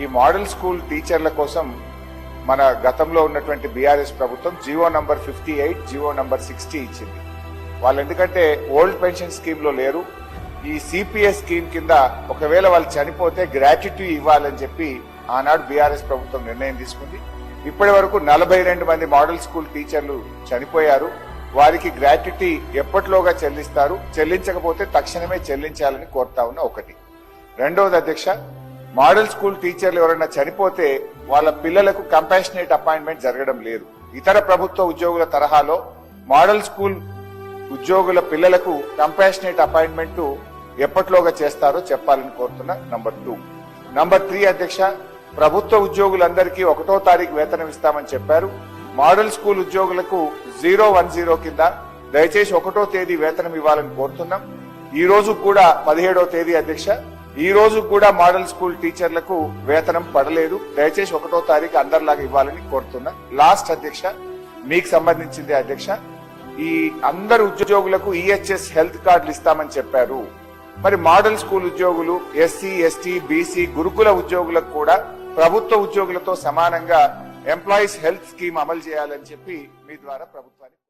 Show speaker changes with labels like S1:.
S1: ఈ model school టీచర్ల కోసం మన గతంలో ఉన్నటువంటి బీఆర్ఎస్ ప్రభుత్వం జీవో నంబర్ 58, జీవో నంబర్ 60 ఇచ్చింది. వాళ్ళు ఎందుకంటే ఓల్డ్ పెన్షన్ స్కీమ్ లో లేరు, ఈ సిపిఎస్ స్కీమ్ కింద ఒకవేళ వాళ్ళు చనిపోతే గ్రాట్యుటీ ఇవ్వాలని చెప్పి ఆనాడు బీఆర్ఎస్ ప్రభుత్వం నిర్ణయం తీసుకుంది. ఇప్పటి వరకు 42 మంది మోడల్ స్కూల్ టీచర్లు చనిపోయారు. వారికి గ్రాట్యుటీ ఎప్పటిలోగా చెల్లిస్తారు, చెల్లించకపోతే తక్షణమే చెల్లించాలని కోరుతా ఉన్న ఒకటి. రెండవది అధ్యక్ష, మోడల్ స్కూల్ టీచర్లు ఎవరైనా చనిపోతే వాళ్ళ పిల్లలకు కంపాషనేట్ అపాయింట్మెంట్ జరగడం లేదు. ఇతర ప్రభుత్వ ఉద్యోగుల తరహాలో మోడల్ స్కూల్ ఉద్యోగుల పిల్లలకు కంపాషనేట్ అపాయింట్మెంట్ ఎప్పటిలోగా చేస్తారో చెప్పాలని కోరుతున్నా. నంబర్ 2. నంబర్ 3 అధ్యక్ష, ప్రభుత్వ ఉద్యోగులందరికీ 1వ తారీఖు వేతనం ఇస్తామని చెప్పారు. మోడల్ స్కూల్ ఉద్యోగులకు 010 కింద దయచేసి 1వ తేదీ వేతనం ఇవ్వాలని కోరుతున్నాం. ఈ రోజు కూడా 17వ తేదీ అధ్యక్ష, ఈ రోజు కూడా మోడల్ స్కూల్ టీచర్లకు వేతనం పడలేదు. దయచేసి 1వ తారీఖు అందరిలాగా ఇవ్వాలని కోరుతున్నా. లాస్ట్ అధ్యక్ష, మీకు సంబంధించింది అధ్యక్ష, ఈ అందరు ఉద్యోగులకు ఈహెచ్ఎస్ హెల్త్ కార్డులు ఇస్తామని చెప్పారు. మరి మోడల్ స్కూల్ ఉద్యోగులు, ఎస్సీ, ఎస్టీ, బీసీ, గురుకుల ఉద్యోగులకు కూడా ప్రభుత్వ ఉద్యోగులతో సమానంగా ఎంప్లాయీస్ హెల్త్ స్కీమ్ అమలు చేయాలని చెప్పి మీ ద్వారా ప్రభుత్వానికి